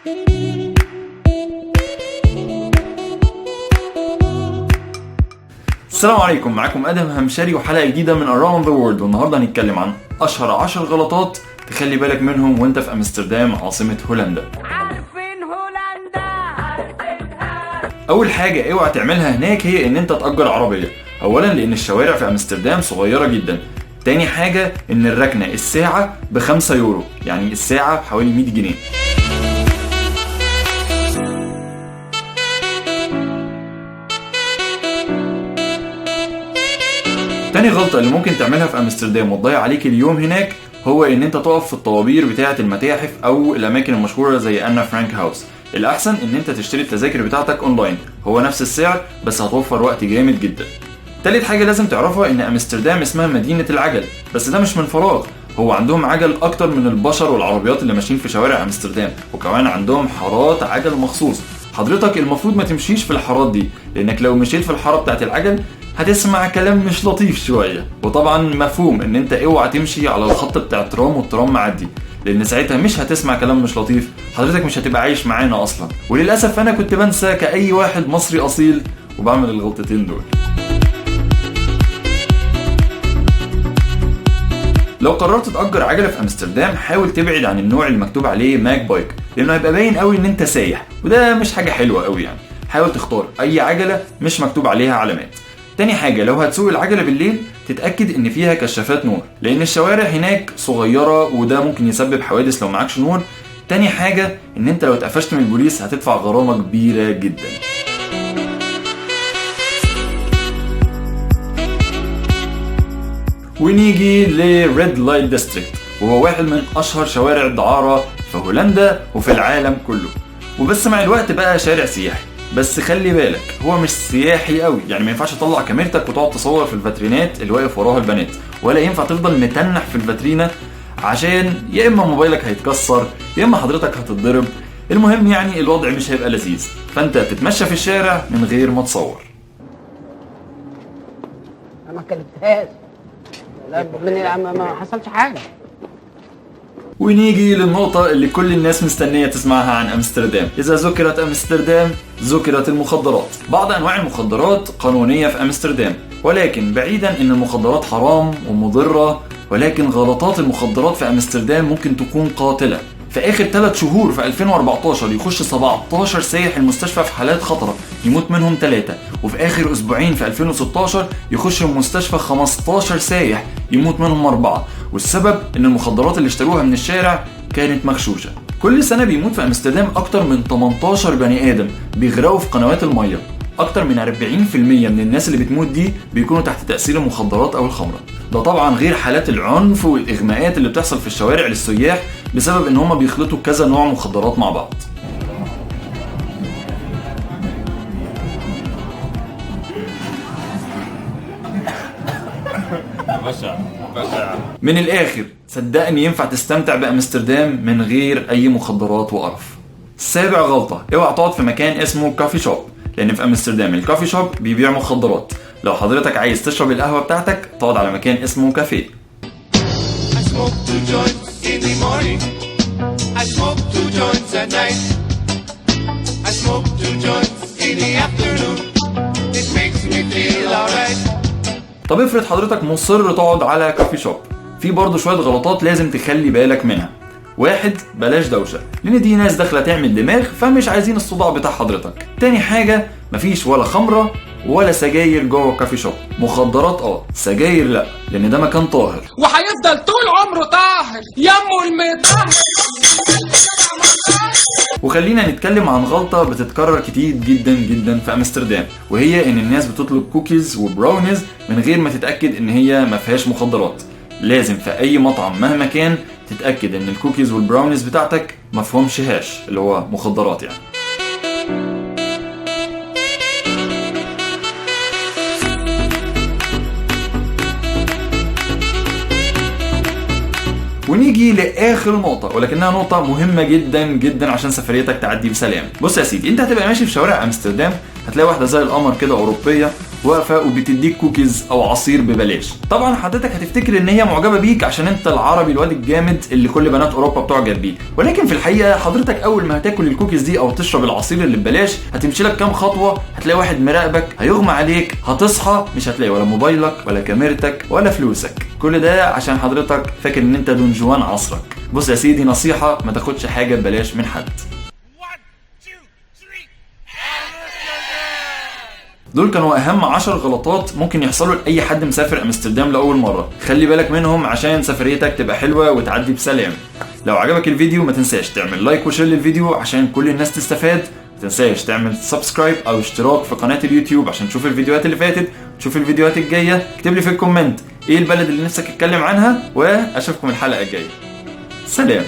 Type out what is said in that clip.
السلام عليكم، معاكم ادهم همشري وحلقه جديده من Around the World. والنهارده هنتكلم عن اشهر 10 غلطات تخلي بالك منهم وانت في امستردام عاصمه هولندا. عارفين هولندا؟ اول حاجه اوعى تعملها هناك هي ان انت تأجر عربيه. اولا لان الشوارع في امستردام صغيره جدا. تاني حاجه ان الركنه الساعه ب5 يورو، يعني الساعه بحوالي 100 جنيه. تاني غلطة اللي ممكن تعملها في امستردام وتضيع عليك اليوم هناك هو ان انت تقف في الطوابير بتاعة المتاحف او الاماكن المشهورة زي أنا فرانك هاوس. الاحسن ان انت تشتري التذاكر بتاعتك اونلاين، هو نفس السعر بس هتوفر وقت جامد جدا. تالت حاجة لازم تعرفها ان امستردام اسمها مدينة العجل، بس ده مش من فراغ، هو عندهم عجل اكتر من البشر والعربيات اللي ماشيين في شوارع امستردام، وكمان عندهم حارات عجل مخصوص. حضرتك المفروض ما تمشيش في الحارات دي، لانك لو مشيت في الحارة بتاعة العجل هتسمع كلام مش لطيف شوية. وطبعا مفهوم ان انت اوعى تمشي على الخط بتاع الترام والترام معدي، لان ساعتها مش هتسمع كلام مش لطيف، حضرتك مش هتبقى عايش معانا اصلا. وللاسف انا كنت بنسى كأي واحد مصري اصيل وبعمل الغلطتين دول. لو قررت تأجر عجلة في امستردام حاول تبعد عن النوع اللي مكتوب عليه ماك بايك، لانه هيبقى باين قوي ان انت سايح، وده مش حاجة حلوة قوي يعني. حاول تختار اي عجلة مش مكتوب عليها علامات. تاني حاجة لو هتسوق العجلة بالليل تتأكد ان فيها كشافات نور، لان الشوارع هناك صغيرة وده ممكن يسبب حوادث لو معكش نور. تاني حاجة ان انت لو اتقفشت من البوليس هتدفع غرامة كبيرة جدا. ونيجي لريد لايت ديستريكت، وهو واحد من اشهر شوارع الدعارة في هولندا وفي العالم كله، وبس مع الوقت بقى شارع سياحي. بس خلي بالك هو مش سياحي قوي، يعني ما ينفعش تطلع كاميرتك وتقعد تصور في الفاترينات اللي واقف وراها البنات، ولا ينفع تفضل متنح في الفاترينة عشان يا اما موبايلك هيتكسر يا اما حضرتك هتتضرب. المهم يعني الوضع مش هيبقى لذيذ، فانت تتمشى في الشارع من غير ما تصور. انا ما كلمتهاش، لا ما حصلش حاجه. ونيجي للنقطة اللي كل الناس مستنية تسمعها عن امستردام. إذا ذكرت امستردام ذكرت المخدرات. بعض أنواع المخدرات قانونية في امستردام، ولكن بعيدا إن المخدرات حرام ومضرة، ولكن غلطات المخدرات في امستردام ممكن تكون قاتلة. في آخر 3 شهور في 2014 يخش 17 سايح المستشفى في حالات خطرة يموت منهم 3، وفي آخر أسبوعين في 2016 يخش المستشفى 15 سايح يموت منهم 4، والسبب إن المخدرات اللي اشتروها من الشارع كانت مغشوشة. كل سنة بيموت في امستردام أكتر من 18 بني آدم بيغرقوا في قنوات المية. أكتر من 40% من الناس اللي بتموت دي بيكونوا تحت تأثير المخدرات أو الخمرة. ده طبعا غير حالات العنف والإغماءات اللي بتحصل في الشوارع للسياح بسبب إن هما بيخلطوا كذا نوع مخدرات مع بعض. من الآخر صدقني ينفع تستمتع بامستردام من غير أي مخدرات وقرف. 7 غلطة، اوعى تقعد في مكان اسمه كافي شوب، لأن في امستردام الكافي شوب بيبيع مخدرات. لو حضرتك عايز تشرب القهوة بتاعتك تقعد على مكان اسمه كافيه. طب افرض حضرتك مصر تقعد على كافي شوب، في برضه شوية غلطات لازم تخلي بالك منها. 1 بلاش دوشة، لان دي ناس داخلة تعمل دماغ فمش عايزين الصداع بتاع حضرتك. تاني حاجة مفيش ولا خمرة ولا سجاير جوه كافي شوب. مخدرات سجاير لا، لان ده مكان طاهر وهيفضل طول عمره طاهر يمه المطهر. وخلينا نتكلم عن غلطة بتتكرر كتير جدا جدا في امستردام، وهي ان الناس بتطلب كوكيز وبراونيز من غير ما تتأكد ان هي ما فيهاش مخدرات. لازم في اي مطعم مهما كان تتأكد ان الكوكيز والبراونيز بتاعتك ما فيهمش هاش اللي هو مخدرات يعني. ونيجي لاخر نقطه، ولكنها نقطه مهمه جدا جدا عشان سفريتك تعدي بسلام. بص يا سيدي، انت هتبقى ماشي في شوارع امستردام هتلاقي واحده زي القمر كده اوروبيه واقفه وبتديك كوكيز او عصير ببلاش. طبعا حضرتك هتفتكر ان هي معجبه بيك عشان انت العربي الواد الجامد اللي كل بنات اوروبا بتعجب بيه، ولكن في الحقيقه حضرتك اول ما هتاكل الكوكيز دي او تشرب العصير اللي ببلاش هتمشي لك كام خطوه هتلاقي واحد مراقبك، هيغمى عليك، هتصحى مش هتلاقي ولا موبايلك ولا كاميرتك ولا فلوسك. كل ده عشان حضرتك فاكر ان انت دون جوان عصرك. بص يا سيدي، نصيحه، ما تاخدش حاجه ببلاش من حد. دول كانوا اهم 10 غلطات ممكن يحصلوا لاي حد مسافر امستردام لاول مره. خلي بالك منهم عشان سفريتك تبقى حلوه وتعدي بسلام. لو عجبك الفيديو ما تنساش تعمل لايك وشير للفيديو عشان كل الناس تستفاد. ما تنساش تعمل سبسكرايب او اشتراك في قناه اليوتيوب عشان تشوف الفيديوهات اللي فاتت وتشوف الفيديوهات الجايه. اكتب لي في الكومنت ايه البلد اللي نفسك اتكلم عنها، واشوفكم الحلقه الجايه. سلام.